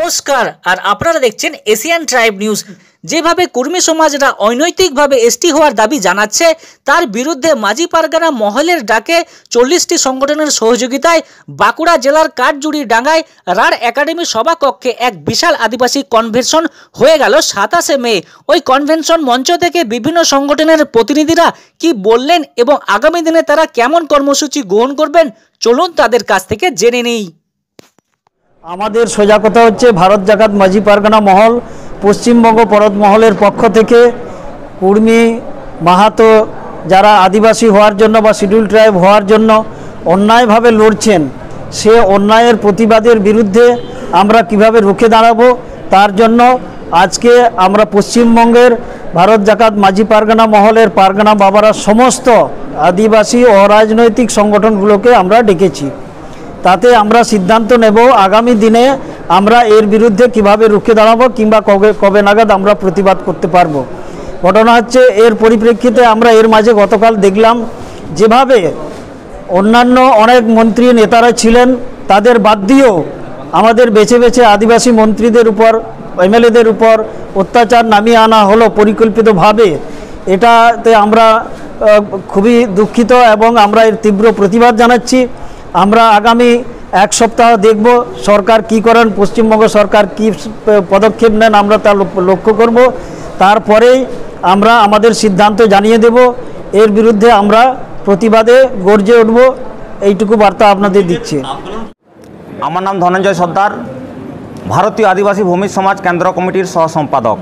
নমস্কার। আর আপনারা দেখছেন এশিয়ান ট্রাইব নিউজ। যেভাবে কর্মী সমাজরা অনৈতিকভাবে এসটি হওয়ার দাবি জানাচ্ছে, তার বিরুদ্ধে মাঝি পারগানা মহলের ডাকে 40টি সংগঠনের সহযোগিতায় বাঁকুড়া জেলার কাঠজুড়ি ডাঙ্গায় রাঢ় একাডেমি সভাকক্ষে এক বিশাল আদিবাসী কনভেনশন হয়ে গেল 27শে মে। ওই কনভেনশন মঞ্চ থেকে বিভিন্ন সংগঠনের প্রতিনিধিরা কি বললেন এবং আগামী দিনে তারা কেমন কর্মসূচি গ্রহণ করবেন, চলুন তাদের কাছ থেকে জেনে নেই। আমাদের সোজা কথা হচ্ছে, ভারত জাকাত মাঝি পারগানা মহল পশ্চিমবঙ্গ পরত মহলের পক্ষ থেকে কুর্মী মাহাতো যারা আদিবাসী হওয়ার জন্য বা শিডিউল ট্রাইব হওয়ার জন্য অন্যায়ভাবে লড়ছেন, সে অন্যায়ের প্রতিবাদের বিরুদ্ধে আমরা কিভাবে রুখে দাঁড়াবো, তার জন্য আজকে আমরা পশ্চিমবঙ্গের ভারত জাকাত মাঝি পারগানা মহলের পারগানা বাবারা সমস্ত আদিবাসী অরাজনৈতিক সংগঠনগুলোকে আমরা ডেকেছি। তাতে আমরা সিদ্ধান্ত নেব আগামী দিনে আমরা এর বিরুদ্ধে কিভাবে রুখে দাঁড়াবো কিংবা কবে নাগাদ আমরা প্রতিবাদ করতে পারবো। ঘটনা হচ্ছে, এর পরিপ্রেক্ষিতে আমরা এর মাঝে গতকাল দেখলাম যেভাবে অন্যান্য অনেক মন্ত্রী নেতারা ছিলেন, তাদের বাদ দিয়েও আমাদের বেছে বেছে আদিবাসী মন্ত্রীদের উপর, এমএলএদের উপর অত্যাচার নামিয়ে আনা হলো পরিকল্পিতভাবে। এটাতে আমরা খুবই দুঃখিত এবং আমরা এর তীব্র প্রতিবাদ জানাচ্ছি। আমরা আগামী এক সপ্তাহ দেখব সরকার কি করেন, পশ্চিমবঙ্গ সরকার কি পদক্ষেপ নেন, আমরা তা লক্ষ্য করব। তারপরেই আমরা আমাদের সিদ্ধান্ত জানিয়ে দেব। এর বিরুদ্ধে আমরা প্রতিবাদে গর্জে উঠব, এইটুকু বার্তা আপনাদের দিচ্ছি। আমার নাম ধনঞ্জয় সর্দার, ভারতীয় আদিবাসী ভূমি সমাজ কেন্দ্র কমিটির সহ সম্পাদক।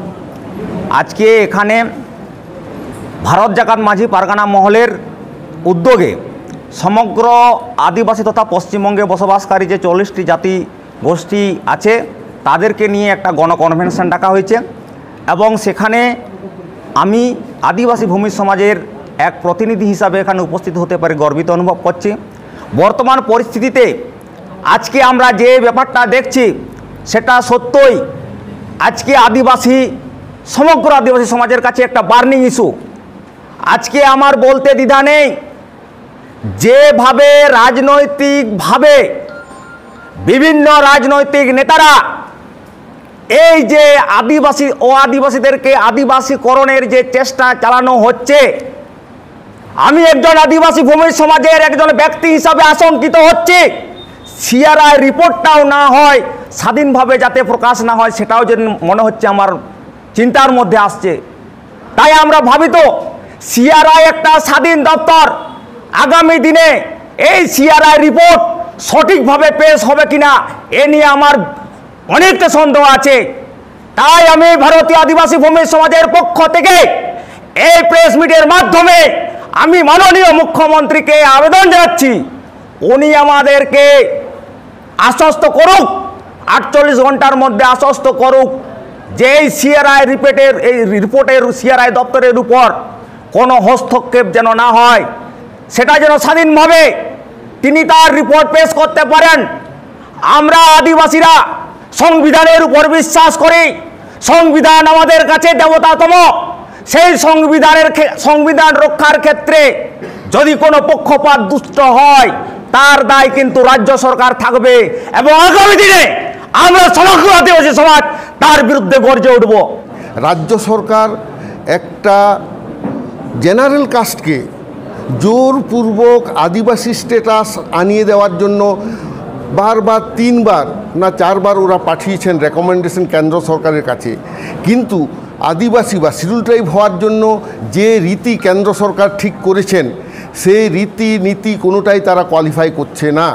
আজকে এখানে ভারত জাকাত মাঝি পারগানা মহলের উদ্যোগে সমগ্র আদিবাসী তথা পশ্চিমবঙ্গে বসবাসকারী যে 40টি জাতি গোষ্ঠী আছে তাদেরকে নিয়ে একটা গণকনভেনশন ডাকা হয়েছে এবং সেখানে আমি আদিবাসী ভূমি সমাজের এক প্রতিনিধি হিসাবে এখানে উপস্থিত হতে পারি গর্বিত অনুভব করছি। বর্তমান পরিস্থিতিতে আজকে আমরা যে ব্যাপারটা দেখছি সেটা সত্যই আজকে সমগ্র আদিবাসী সমাজের কাছে একটা বার্নিং ইস্যু। আজকে আমার বলতে দ্বিধা নেই, যেভাবে রাজনৈতিকভাবে বিভিন্ন রাজনৈতিক নেতারা এই যে আদিবাসী ও আদিবাসীদেরকে আদিবাসীকরণের যে চেষ্টা চালানো হচ্ছে, আমি একজন আদিবাসী ভূমি সমাজের একজন ব্যক্তি হিসাবে আশঙ্কিত হচ্ছি। সিআরআই রিপোর্টটাও না হয়, স্বাধীনভাবে যাতে প্রকাশ না হয়, সেটাও যেন মনে হচ্ছে আমার চিন্তার মধ্যে আসছে। তাই আমরা ভাবিত সিআরআই একটা স্বাধীন দপ্তর, আগামী দিনে এই সিআরআই রিপোর্ট সঠিকভাবে পেশ হবে কিনা এ নিয়ে আমার অনেকটা সন্দেহ আছে। তাই আমি ভারতীয় আদিবাসী ভূমি সমাজের পক্ষ থেকে এই প্রেস মিটের মাধ্যমে আমি মাননীয় মুখ্যমন্ত্রীকে আবেদন জানাচ্ছি, উনি আমাদেরকে আশ্বস্ত করুক, 48 ঘন্টার মধ্যে আশ্বস্ত করুক যে এই সিআরআই রিপোর্টের সিআরআই দপ্তরের উপর কোনো হস্তক্ষেপ যেন না হয়, সেটা যেন স্বাধীনভাবে তিনি তার রিপোর্ট পেশ করতে পারেন। আমরা আদিবাসীরা সংবিধানের উপর বিশ্বাস করি, সংবিধান আমাদের কাছে দেবতাতম। সেই সংবিধান রক্ষার ক্ষেত্রে যদি কোনো পক্ষপাত দুষ্ট হয়, তার দায় কিন্তু রাজ্য সরকার থাকবে এবং আগামী দিনে আমরা সমগ্র আদিবাসী সমাজ তার বিরুদ্ধে গর্জে উঠব। রাজ্য সরকার একটা জেনারেল কাস্টকে জোরপূর্বক আদিবাসী স্ট্যাটাস আনিয়ে দেওয়ার জন্য বারবার 3বার না 4বার ওরা পাঠিয়েছেন রেকমেন্ডেশন কেন্দ্র সরকারের কাছে। কিন্তু আদিবাসী বা শিডিউল ট্রাইব হওয়ার জন্য যে রীতি কেন্দ্র সরকার ঠিক করেছেন, সেই রীতি নীতি কোনোটাই তারা কোয়ালিফাই করছে না।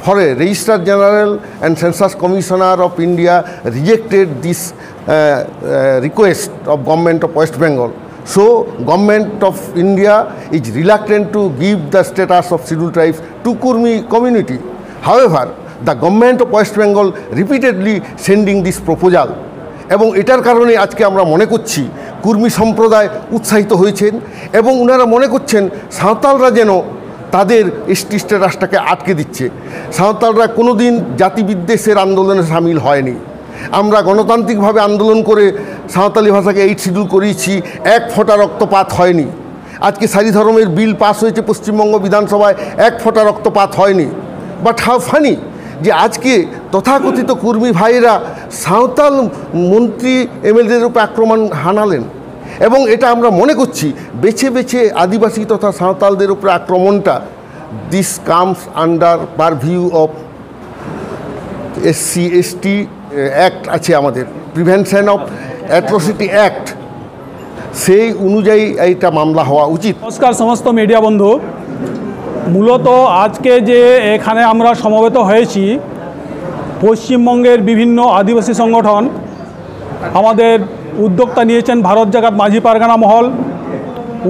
ফলে registrar general and census commissioner of India rejected this request of Government of West Bengal. So, Government of India is reluctant to give the status of scheduled tribes to Kurmi community. However, the Government of West Bengal repeatedly sending this proposal. এবং এটার কারণে আজকে আমরা মনে করছি কুর্মী সম্প্রদায় উৎসাহিত হয়েছেন এবং ওনারা মনে করছেন সাঁওতালরা যেন তাদের এসটি স্ট্যাটাসটাকে আটকে দিচ্ছে। সাঁওতালরা কোনো দিন জাতিবিদ্বেষের আন্দোলনে সামিল হয়নি। আমরা গণতান্ত্রিকভাবে আন্দোলন করে সাঁওতালি ভাষাকে 8 শিডিউল করিয়েছি, এক ফোঁটা রক্তপাত হয়নি। আজকে সারি ধর্মের বিল পাস হয়েছে পশ্চিমবঙ্গ বিধানসভায়, এক ফোঁটা রক্তপাত হয়নি। বাট হাউ ফানি যে আজকে তথাকথিত কর্মী ভাইয়েরা সাঁওতাল মন্ত্রী এমএলএদের উপর আক্রমণ হানালেন, এবং এটা আমরা মনে করছি বেছে বেছে আদিবাসী তথা সাঁওতালদের উপর আক্রমণটা this comes under purview of SC/ST act আছে আমাদের, প্রিভেনশন অফ অ্যাট্রোসিটি অ্যাক্ট, সেই অনুযায়ী এইটা মামলা হওয়া উচিত। নমস্কার সমস্ত মিডিয়া বন্ধু, মূলত আজকে যে এখানে আমরা সমবেত হয়েছি, পশ্চিমবঙ্গের বিভিন্ন আদিবাসী সংগঠন আমাদের উদ্যোক্তা নিয়েছেন ভারত জাগাত মাঝি পারগানা মহল।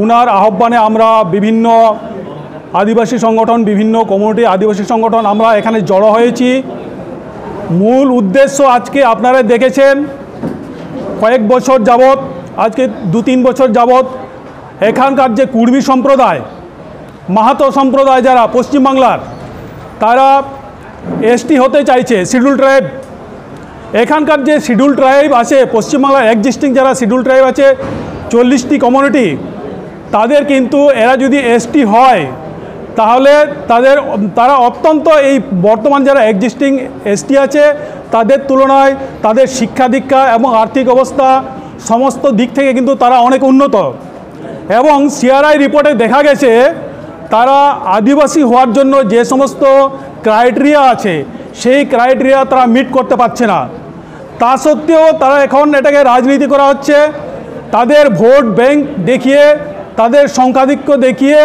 উনার আহ্বানে আমরা বিভিন্ন আদিবাসী সংগঠন, বিভিন্ন কমিউনিটি আদিবাসী সংগঠন আমরা এখানে জড়ো হয়েছি। মূল উদ্দেশ্য আজকে আপনারা দেখেছেন, কয়েক বছর যাবৎ, আজকে 2-3 বছর যাবৎ এখানকার যে কুর্মী সম্প্রদায়, মাহাতো সম্প্রদায় যারা পশ্চিমবাংলার, তারা ST হতে চাইছে, শিডিউল ট্রাইব। এখানকার যে শিডিউল ট্রাইব আছে পশ্চিমবাংলার, এক্সিস্টিং যারা শিডিউল ট্রাইব আছে 40টি কমিউনিটি, তাদের কিন্তু এরা যদি ST হয় তাহলে তারা অত্যন্ত এই বর্তমান যারা এক্সিস্টিং ST আছে তাদের তুলনায় তাদের শিক্ষা দীক্ষা এবং আর্থিক অবস্থা সমস্ত দিক থেকে কিন্তু তারা অনেক উন্নত। এবং CRI রিপোর্টে দেখা গেছে তারা আদিবাসী হওয়ার জন্য যে সমস্ত ক্রাইটেরিয়া আছে সেই ক্রাইটেরিয়া তারা মিট করতে পারছে না। তা সত্ত্বেও তারা এখন এটাকে রাজনীতি করা হচ্ছে, তাদের ভোট ব্যাংক দেখিয়ে, তাদের সংখ্যাধিক্য দেখিয়ে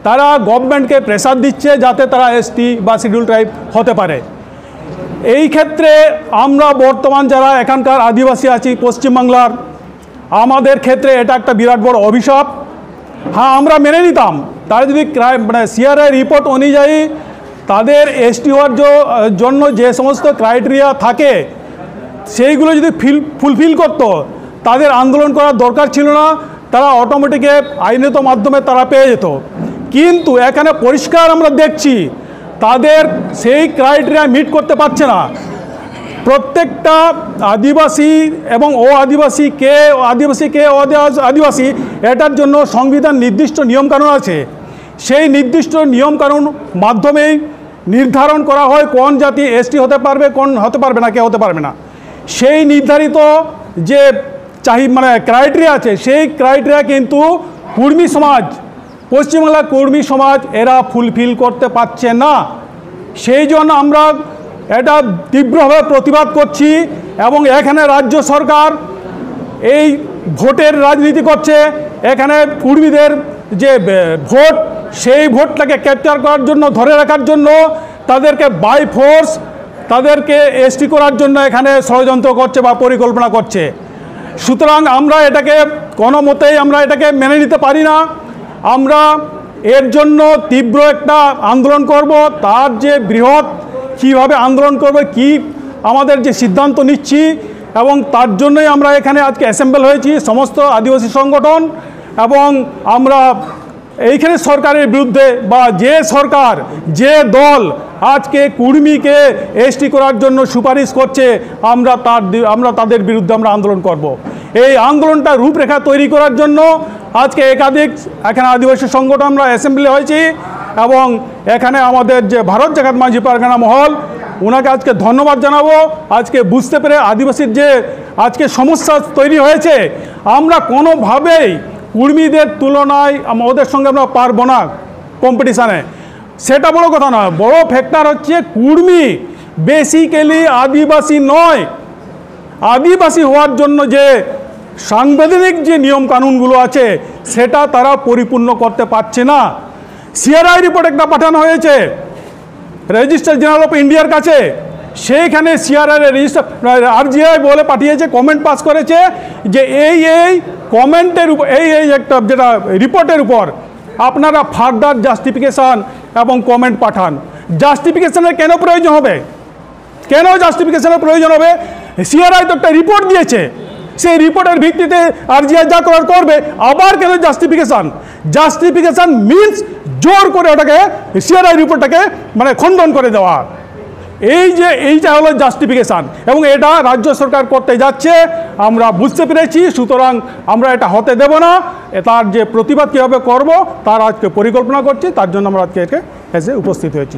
তারা গভর্নমেন্টকে প্রেসার দিচ্ছে যাতে তারা ST বা শিডিউল ট্রাইব হতে পারে। এই ক্ষেত্রে আমরা বর্তমান যারা এখানকার আদিবাসী আছি পশ্চিমবাংলার, আমাদের ক্ষেত্রে এটা একটা বিরাট বড় অভিশাপ। হ্যাঁ, আমরা মেনে নিতাম তারা যদি CRI রিপোর্ট অনুযায়ী তাদের ST হওয়ার জন্য যে সমস্ত ক্রাইটেরিয়া থাকে সেইগুলো যদি ফুলফিল করতো, তাদের আন্দোলন করার দরকার ছিল না, তারা অটোমেটিকে আইনত মাধ্যমে তারা পেয়ে যেত। কিন্তু এখানে পরিষ্কার আমরা দেখছি তাদের সেই ক্রাইটেরিয়া মিট করতে পারছে না। প্রত্যেকটা আদিবাসী এবং আদিবাসী কে আদিবাসী এটার জন্য সংবিধান নির্দিষ্ট নিয়মকানুন আছে। সেই নির্দিষ্ট নিয়মকানুন মাধ্যমেই নির্ধারণ করা হয় কোন জাতি ST হতে পারবে, কোন হতে পারবে না, কে হতে পারবে না। সেই নির্ধারিত যে ক্রাইটেরিয়া আছে সেই ক্রাইটেরিয়া কিন্তু কুর্মী সমাজ, পশ্চিমবাংলার কুর্মী সমাজ এরা ফুলফিল করতে পারছে না। সেই জন্য আমরা এটা তীব্রভাবে প্রতিবাদ করছি। এবং এখানে রাজ্য সরকার এই ভোটের রাজনীতি করছে। এখানে কুর্মীদের যে ভোট, সেই ভোটটাকে ক্যাপচার করার জন্য, ধরে রাখার জন্য তাদেরকে বাই ফোর্স তাদেরকে ST করার জন্য এখানে ষড়যন্ত্র করছে বা পরিকল্পনা করছে। সুতরাং আমরা এটাকে কোনো মতেই আমরা এটাকে মেনে নিতে পারি না। আমরা এর জন্য তীব্র একটা আন্দোলন করব। তার যে বৃহৎ কীভাবে আন্দোলন করবে, কি আমাদের যে সিদ্ধান্ত নিচ্ছি, এবং তার জন্যই আমরা এখানে আজকে অ্যাসেম্বল হয়েছি সমস্ত আদিবাসী সংগঠন। এবং আমরা এইখানে সরকারের বিরুদ্ধে, বা যে সরকার, যে দল আজকে কুর্মীকে ST করার জন্য সুপারিশ করছে, আমরা তাদের বিরুদ্ধে আমরা আন্দোলন করব। এই আন্দোলনটা রূপরেখা তৈরি করার জন্য আজকে একাধিক এখানে আদিবাসী সংগঠন আমরা অ্যাসেম্বলি হয়েছি। এবং এখানে আমাদের যে ভারত জাগাত মাঝি পারগানা মহল, ওনাকে আজকে ধন্যবাদ জানাবো। আজকে বুঝতে পেরে আদিবাসীর যে আজকে সমস্যা তৈরি হয়েছে, আমরা কোনোভাবেই কুর্মীদের তুলনায় ওদের সঙ্গে আমরা পারবো না কম্পিটিশানে, সেটা বড় কথা নয়। বড় ফ্যাক্টর হচ্ছে কুর্মী বেসিক্যালি আদিবাসী নয়। আদিবাসী হওয়ার জন্য যে সাংবিধানিক যে নিয়মকানুনগুলো আছে সেটা তারা পরিপূর্ণ করতে পারছে না। CRI রিপোর্ট একটা পাঠানো হয়েছে রেজিস্ট্রার জেনারেল অফ ইন্ডিয়ার কাছে, সেইখানে CRI রেজিস্টার RGI বলে পাঠিয়েছে, কমেন্ট পাস করেছে যে এই কমেন্টের উপর, এই একটা যেটা রিপোর্টের উপর আপনারা ফার্দার জাস্টিফিকেশান এবং কমেন্ট পাঠান। জাস্টিফিকেশানের কেন প্রয়োজন হবে? কেন জাস্টিফিকেশানের প্রয়োজন হবে? CRI তো একটা রিপোর্ট দিয়েছে, সেই রিপোর্টের ভিত্তিতে RGI যা করার করবে। আবার কেন জাস্টিফিকেশান? জাস্টিফিকেশান মিনস জোর করে ওটাকে CRI রিপোর্টটাকে খণ্ডন করে দেওয়া। এইটা হলো জাস্টিফিকেশান, এবং এটা রাজ্য সরকার করতে যাচ্ছে আমরা বুঝতে পেরেছি। সুতরাং আমরা এটা হতে দেব না। তার যে প্রতিবাদ কীভাবে করব তার আজকে পরিকল্পনা করছি, তার জন্য আমরা আজকে এসে উপস্থিত হয়েছি।